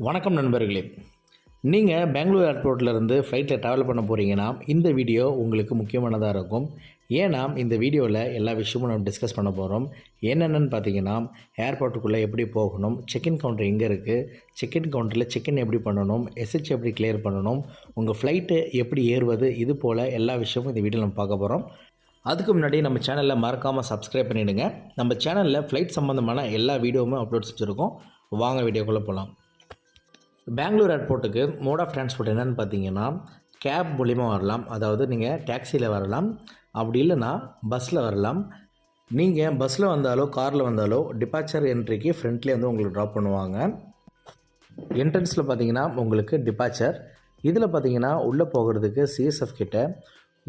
வணக்கம் நண்பர்களே. நீங்கள் பெங்களூர் ஏர்போர்ட்லேருந்து ஃப்ளைட்டில் ட்ராவல் பண்ண போகிறீங்கன்னா இந்த வீடியோ உங்களுக்கு முக்கியமானதாக இருக்கும். ஏன்னா இந்த வீடியோவில் எல்லா விஷயமும் நம்ம டிஸ்கஸ் பண்ண போகிறோம். என்னென்னு பார்த்தீங்கன்னா, ஏர்போர்ட்டுக்குள்ளே எப்படி போகணும், செக்இன் கவுண்டர் எங்கே இருக்குது, செக்இன் கவுண்டரில் செக்இன் எப்படி பண்ணணும், எஸ்ஹெச் எப்படி கிளியர் பண்ணணும், உங்கள் ஃப்ளைட்டு எப்படி ஏறுவது, இது போல் எல்லா விஷயமும் இந்த வீடியோவில் நம்ம பார்க்க போகிறோம். அதுக்கு முன்னாடி நம்ம சேனலில் மறக்காமல் சப்ஸ்கிரைப் பண்ணிவிடுங்க. நம்ம சேனலில் ஃப்ளைட் சம்மந்தமான எல்லா வீடியோவுமே அப்லோட் செஞ்சுருக்கோம். வாங்க வீடியோக்குள்ளே போகலாம். பெங்களூர் ஏர்போர்ட்டுக்கு மோட் ஆஃப் ட்ரான்ஸ்போர்ட் என்னென்னு பார்த்தீங்கன்னா, கேப் மூலிமா வரலாம். அதாவது நீங்கள் டாக்ஸியில் வரலாம், அப்படி இல்லைன்னா பஸ்ஸில் வரலாம். நீங்கள் பஸ்ஸில் வந்தாலோ காரில் வந்தாலோ டிபார்ச்சர் என்ட்ரிக்கு ஃப்ரண்ட்லேயே வந்து உங்களுக்கு ட்ராப் பண்ணுவாங்க. என்ட்ரன்ஸில் பார்த்தீங்கன்னா உங்களுக்கு டிபார்ச்சர். இதில் பார்த்தீங்கன்னா உள்ளே போகிறதுக்கு சிஎஸ்எஃப் கிட்ட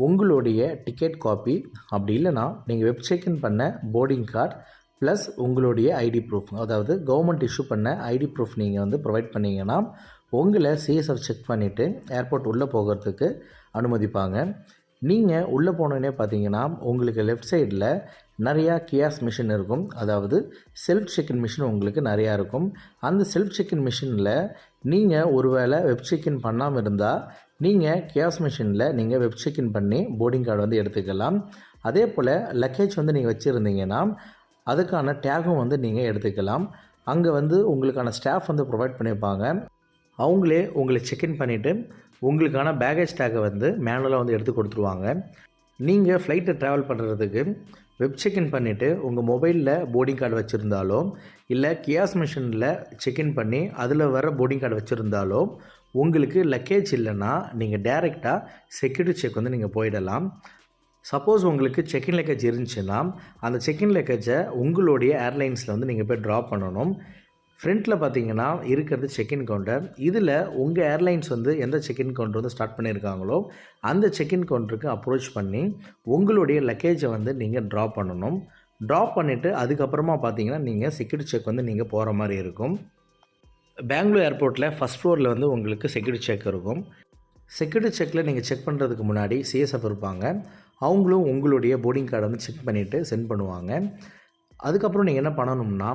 உங்களுடைய டிக்கெட் காப்பி, அப்படி இல்லைன்னா நீங்கள் வெப் செக்இன் பண்ண போர்டிங் கார்டு ப்ளஸ் உங்களுடைய ஐடி ப்ரூஃப், அதாவது கவர்மெண்ட் இஷ்யூ பண்ண ஐடி ப்ரூஃப் நீங்கள் வந்து ப்ரொவைட் பண்ணிங்கன்னா உங்களை சிஎஸ்எஃப் செக் பண்ணிவிட்டு ஏர்போர்ட் உள்ளே போகிறதுக்கு அனுமதிப்பாங்க. நீங்கள் உள்ளே போனோடனே பார்த்தீங்கன்னா உங்களுக்கு லெஃப்ட் சைடில் நிறையா கியாஸ் மிஷின் இருக்கும். அதாவது செல்ஃப் செக்இன் மிஷின் உங்களுக்கு நிறையா இருக்கும். அந்த செல்ஃப் செக்இன் மிஷினில் நீங்கள் ஒருவேளை வெப் செக்இன் பண்ணாமல் இருந்தால் நீங்கள் கியாஸ் மிஷினில் நீங்கள் வெப் செக்இன் பண்ணி போர்டிங் கார்டு வந்து எடுத்துக்கலாம். அதே போல் லக்கேஜ் வந்து நீங்கள் வச்சுருந்தீங்கன்னா அதுக்கான டேகும் வந்து நீங்கள் எடுத்துக்கலாம். அங்கே வந்து உங்களுக்கான ஸ்டாஃப் வந்து ப்ரொவைட் பண்ணியிருப்பாங்க. அவங்களே உங்களை செக்இன் பண்ணிவிட்டு உங்களுக்கான பேகேஜ் டேக்கை வந்து மேனுவலாக வந்து எடுத்து கொடுத்துருவாங்க. நீங்கள் ஃப்ளைட்டை ட்ராவல் பண்ணுறதுக்கு வெப் செக்இன் பண்ணிவிட்டு உங்கள் மொபைலில் போர்டிங் கார்டு வச்சுருந்தாலோ இல்லை கியாஸ் மிஷினில் செக்இன் பண்ணி அதில் வர போர்டிங் கார்டு வச்சுருந்தாலோ உங்களுக்கு லக்கேஜ் இல்லைன்னா நீங்கள் டைரெக்டாக செக்யூரிட்டி செக் வந்து நீங்கள் போயிடலாம். சப்போஸ் உங்களுக்கு செக்இன் லக்கேஜ் இருந்துச்சுன்னா அந்த செக்இன் லக்கேஜை உங்களுடைய ஏர்லைன்ஸில் வந்து நீங்கள் போய் ட்ராப் பண்ணணும். ஃப்ரண்ட்டில் பார்த்தீங்கன்னா இருக்கிறது செக்இன் கவுண்டர். இதில் உங்கள் ஏர்லைன்ஸ் வந்து எந்த செக்இன் கவுண்டர் வந்து ஸ்டார்ட் பண்ணியிருக்காங்களோ அந்த செக்இன் கவுண்டருக்கு அப்ரோச் பண்ணி உங்களுடைய லக்கேஜை வந்து நீங்கள் ட்ராப் பண்ணணும். ட்ராப் பண்ணிவிட்டு அதுக்கப்புறமா பார்த்தீங்கன்னா நீங்கள் செக்யூரிட்டி செக் வந்து நீங்கள் போகிற மாதிரி இருக்கும். பெங்களூர் ஏர்போர்ட்டில் ஃபஸ்ட் ஃப்ளோரில் வந்து உங்களுக்கு செக்யூரிட்டி செக் இருக்கும். செக்யூரிட்டி செக்கில் நீங்கள் செக் பண்ணுறதுக்கு முன்னாடி சிஎஸ்எஃப் இருப்பாங்க. அவங்களும் உங்களுடைய போர்டிங் கார்டை வந்து செக் பண்ணிவிட்டு சென்ட் பண்ணுவாங்க. அதுக்கப்புறம் நீங்கள் என்ன பண்ணணும்னா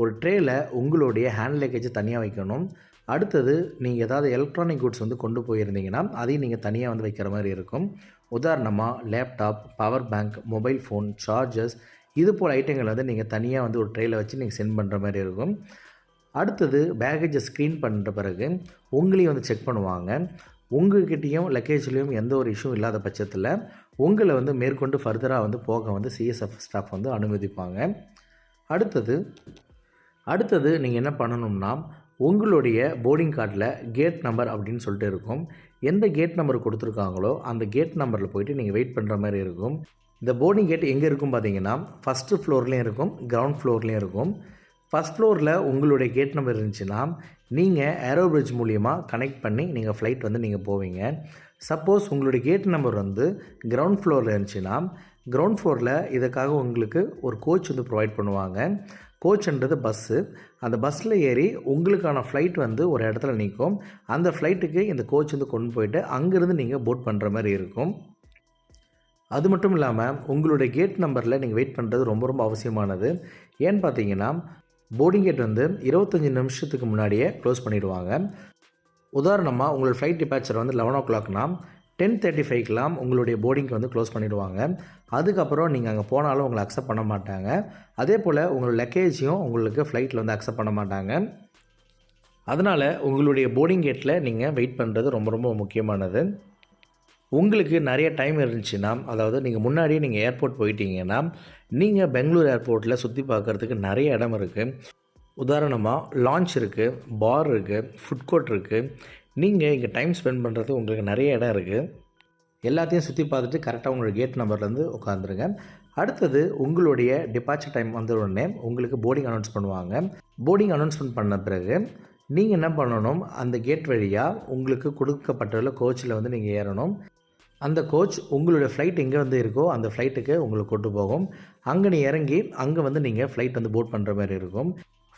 ஒரு ட்ரேயில் உங்களுடைய ஹேண்ட் லக்கேஜை தனியாக வைக்கணும். அடுத்தது நீங்கள் ஏதாவது எலக்ட்ரானிக் குட்ஸ் வந்து கொண்டு போயிருந்தீங்கன்னா அதையும் நீங்கள் தனியாக வந்து வைக்கிற மாதிரி இருக்கும். உதாரணமாக laptop, power bank, mobile phone, chargers, இது போல் ஐட்டங்களை வந்து நீங்கள் தனியாக வந்து ஒரு ட்ரேயில் வச்சு நீங்கள் சென்ட் பண்ணுற மாதிரி இருக்கும். அடுத்தது பேகேஜை ஸ்க்ரீன் பண்ணுற பிறகு உங்களையும் வந்து செக் பண்ணுவாங்க. உங்கள்கிட்டையும் லக்கேஜ்லேயும் எந்த ஒரு இஷ்யூ இல்லாத பட்சத்தில் உங்களை வந்து மேற்கொண்டு ஃபர்தராக வந்து போக வந்து சிஎஸ்எஃப் ஸ்டாஃப் வந்து அனுமதிப்பாங்க. அடுத்தது நீங்கள் என்ன பண்ணணும்னா உங்களுடைய போர்டிங் கார்டில் கேட் நம்பர் அப்படின்னு சொல்லிட்டு இருக்கும். எந்த கேட் நம்பர் கொடுத்துருக்காங்களோ அந்த கேட் நம்பரில் போய்ட்டு நீங்கள் வெயிட் பண்ணுற மாதிரி இருக்கும். இந்த போர்டிங் கேட் எங்கே இருக்கும் பார்த்தீங்கன்னா ஃபஸ்ட்டு ஃப்ளோர்லேயும் இருக்கும், கிரவுண்ட் ஃப்ளோர்லேயும் இருக்கும். ஃபஸ்ட் ஃப்ளோரில் உங்களுடைய கேட் நம்பர் இருந்துச்சுன்னா நீங்கள் ஏரோ பிரிட்ஜ் மூலியமாக கனெக்ட் பண்ணி நீங்கள் ஃப்ளைட் வந்து நீங்கள் போவீங்க. சப்போஸ் உங்களுடைய கேட் நம்பர் வந்து கிரவுண்ட் ஃப்ளோரில் இருந்துச்சுன்னா கிரவுண்ட் ஃப்ளோரில் இதுக்காக உங்களுக்கு ஒரு கோச் வந்து ப்ரொவைட் பண்ணுவாங்க. கோச்ன்றது பஸ்ஸு. அந்த பஸ்ஸில் ஏறி உங்களுக்கான ஃப்ளைட் வந்து ஒரு இடத்துல நிற்கும். அந்த ஃப்ளைட்டுக்கு இந்த கோச் வந்து கொண்டு போயிட்டு அங்கேருந்து நீங்கள் போட் பண்ணுற மாதிரி இருக்கும். அது மட்டும் இல்லாமல் உங்களுடைய கேட் நம்பரில் நீங்கள் வெயிட் பண்ணுறது ரொம்ப ரொம்ப அவசியமானது. ஏன்னு பார்த்தீங்கன்னா போர்டிங் கேட் வந்து 25 நிமிஷத்துக்கு முன்னாடியே க்ளோஸ் பண்ணிடுவாங்க. உதாரணமாக உங்களோட ஃப்ளைட் டிபார்ச்சர் வந்து 11 o'clockனா 10:35 உங்களுடைய போர்டிங்க்கு வந்து க்ளோஸ் பண்ணிவிடுவாங்க. அதுக்கப்புறம் நீங்கள் அங்கே போனாலும் உங்களை அக்செப்ட் பண்ண மாட்டாங்க. அதே போல் உங்களோட லக்கேஜையும் உங்களுக்கு ஃப்ளைட்டில் வந்து அக்செப்ட் பண்ண மாட்டாங்க. அதனால் உங்களுடைய போர்டிங் கேட்டில் நீங்கள் வெயிட் பண்ணுறது ரொம்ப ரொம்ப முக்கியமானது. உங்களுக்கு நிறைய டைம் இருந்துச்சுன்னா, அதாவது நீங்கள் முன்னாடியே நீங்கள் ஏர்போர்ட் போயிட்டீங்கன்னா நீங்கள் பெங்களூர் ஏர்போர்ட்டில் சுற்றி பார்க்குறதுக்கு நிறைய இடம் இருக்குது. உதாரணமாக லான்ச் இருக்குது, பார் இருக்குது, ஃபுட் கோர்ட் இருக்குது. நீங்கள் இங்கே டைம் ஸ்பெண்ட் பண்ணுறது உங்களுக்கு நிறைய இடம் இருக்குது. எல்லாத்தையும் சுற்றி பார்த்துட்டு கரெக்டாக உங்களோட கேட் நம்பர்லேருந்து உட்காந்துருங்க. அடுத்தது உங்களுடைய டிபார்ச்சர் டைம் வந்த உடனே உங்களுக்கு போர்டிங் அனௌன்ஸ் பண்ணுவாங்க. போர்டிங் அனௌன்ஸ்மெண்ட் பண்ண பிறகு நீங்கள் என்ன பண்ணணும், அந்த கேட் வழியாக உங்களுக்கு கொடுக்கப்பட்டுள்ள கோச்சில் வந்து நீங்கள் ஏறணும். அந்த கோச் உங்களுடைய ஃப்ளைட் எங்கே வந்து இருக்கோ அந்த ஃப்ளைட்டுக்கு உங்களுக்கு கொண்டு போகும். அங்கே நீ இறங்கி அங்கே வந்து நீங்கள் ஃப்ளைட் வந்து போட் பண்ணுற மாதிரி இருக்கும்.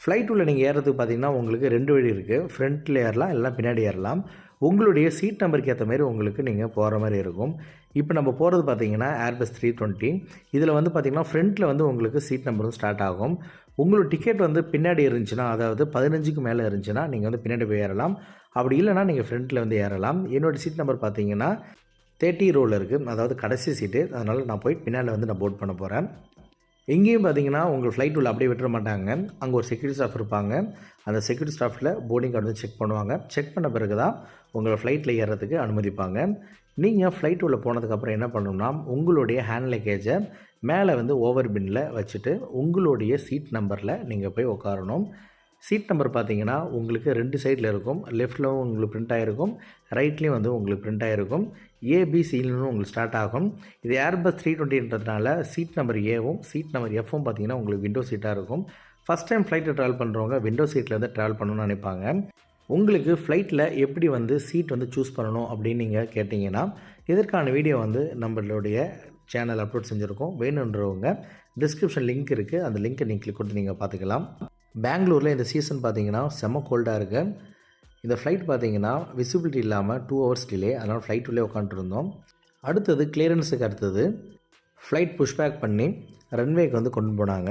ஃப்ளைட் உள்ள நீங்கள் ஏறதுக்கு பார்த்தீங்கன்னா உங்களுக்கு 2 வழி இருக்குது. ஃப்ரண்ட்டில் ஏறலாம், இல்லைனா பின்னாடி ஏறலாம். உங்களுடைய சீட் நம்பருக்கு ஏற்ற மாதிரி உங்களுக்கு நீங்கள் போகிற மாதிரி இருக்கும். இப்போ நம்ம போகிறது பார்த்தீங்கன்னா ஏர்பஸ் 320. இதில் வந்து பார்த்திங்கன்னா ஃப்ரண்ட்டில் வந்து உங்களுக்கு சீட் நம்பரும் ஸ்டார்ட் ஆகும். உங்களோட டிக்கெட் வந்து பின்னாடி இருந்துச்சுன்னா, அதாவது 15க்கு மேலே இருந்துச்சுன்னா நீங்கள் வந்து பின்னாடி போய் ஏறலாம். அப்படி இல்லைனா நீங்கள் ஃப்ரண்ட்டில் வந்து ஏறலாம். என்னோடய சீட் நம்பர் பார்த்தீங்கன்னா 30 ரோவில் இருக்குது, அதாவது கடைசி சீட்டு. அதனால் நான் போய் பின்னால் வந்து நான் போர்ட் பண்ண போகிறேன். இங்கேயும் பார்த்தீங்கன்னா உங்கள் ஃப்ளைட் உள்ள அப்படியே விட்டுற மாட்டாங்க. அங்கே ஒரு செக்யூரிட்டி ஸ்டாஃப் இருப்பாங்க. அந்த செக்யூரிட்டி ஸ்டாஃபில் போர்டிங் கார்டு வந்து செக் பண்ணுவாங்க. செக் பண்ண பிறகு தான் உங்களை ஃப்ளைட்டில் ஏறுறதுக்கு அனுமதிப்பாங்க. நீங்கள் ஃப்ளைட் உள்ள போனதுக்கப்புறம் என்ன பண்ணணும்னா, உங்களுடைய ஹேண்ட் லக்கேஜை மேலே வந்து ஓவர் பின்னில் வச்சுட்டு உங்களுடைய சீட் நம்பரில் நீங்கள் போய் உட்காரணும். சீட் நம்பர் பார்த்தீங்கன்னா உங்களுக்கு 2 சைடில் இருக்கும். லெஃப்ட்டில் உங்களுக்கு பிரிண்ட் ஆகிருக்கும், ரைட்லேயும் வந்து உங்களுக்கு பிரிண்ட் ஆகிருக்கும். ஏபிசின்னு உங்களுக்கு ஸ்டார்ட் ஆகும். இது ஏர்பஸ் 320ன்றதுனால சீட் நம்பர் ஏவும் சீட் நம்பர் எஃப்பும் பார்த்தீங்கன்னா உங்களுக்கு விண்டோ சீட்டாக இருக்கும். ஃபஸ்ட் டைம் ஃப்ளைட்டில் ட்ராவல் பண்ணுறவங்க விண்டோ சீட்டில் வந்து ட்ராவல் பண்ணணும்னு நினைப்பாங்க. உங்களுக்கு ஃப்ளைட்டில் எப்படி வந்து சீட் வந்து சூஸ் பண்ணணும் அப்படின்னு நீங்கள் கேட்டிங்கன்னா, இதற்கான வீடியோ வந்து நம்மளுடைய சேனல் அப்லோட் செஞ்சுருக்கோம். வேணுன்றவங்க டிஸ்கிரிப்ஷன் லிங்க் இருக்குது, அந்த லிங்க்கை நீங்கள் கிளிக் கொடுத்து நீங்கள் பார்த்துக்கலாம். பெங்களூரில் இந்த சீசன் பார்த்தீங்கன்னா செம்ம கோல்டாக இருக்குது. இந்த ஃப்ளைட் பார்த்தீங்கன்னா விசிபிலிட்டி இல்லாமல் 2 ஹவர்ஸ் டிலே, அதனால் ஃப்ளைட் உள்ளே உட்காந்துருந்தோம். அடுத்தது கிளியரன்ஸுக்கு அடுத்தது ஃப்ளைட் புஷ்பேக் பண்ணி ரன்வேக்கு வந்து கொண்டு போனாங்க.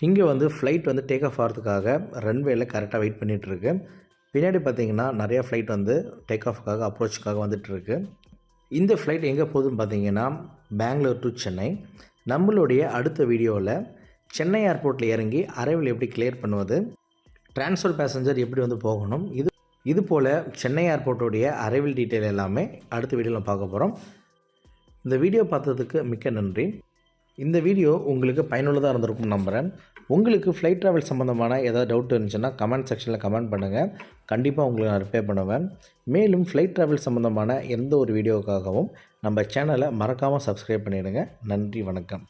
இங்கே வந்து ஃப்ளைட் வந்து டேக் ஆஃப் ஆகிறதுக்காக ரன்வேயில் கரெக்டாக வெயிட் பண்ணிகிட்ருக்கு. பின்னாடி பார்த்தீங்கன்னா நிறையா ஃப்ளைட் வந்து டேக் ஆஃப்காக அப்ரோச்சுக்காக வந்துட்டுருக்கு. இந்த ஃப்ளைட் எங்கே போகுதுன்னு பார்த்தீங்கன்னா பெங்களூர் டு சென்னை. நம்மளுடைய அடுத்த வீடியோவில் சென்னை ஏர்போர்ட்டில் இறங்கி அரைவல் எப்படி கிளியர் பண்ணுவது, ட்ரான்ஸ்ஃபர் பேசஞ்சர் எப்படி வந்து போகணும், இது போல் சென்னை ஏர்போர்ட்டோடைய அரைவல் டீட்டெயில் எல்லாமே அடுத்த வீடியோவில் பார்க்க போகிறோம். இந்த வீடியோ பார்த்ததுக்கு மிக்க நன்றி. இந்த வீடியோ உங்களுக்கு பயனுள்ளதாக இருந்திருக்கும்னு நம்புகிறேன். உங்களுக்கு ஃப்ளைட் ட்ராவல் சம்மந்தமான ஏதாவது டவுட் இருந்துச்சுன்னா கமெண்ட் செக்ஷனில் கமெண்ட் பண்ணுங்கள். கண்டிப்பாக உங்களுக்கு நான் ரிப்ளை பண்ணுவேன். மேலும் ஃப்ளைட் ட்ராவல் சம்மந்தமான எந்த ஒரு வீடியோவுக்காகவும் நம்ம சேனலை மறக்காமல் சப்ஸ்கிரைப் பண்ணிவிடுங்க. நன்றி, வணக்கம்.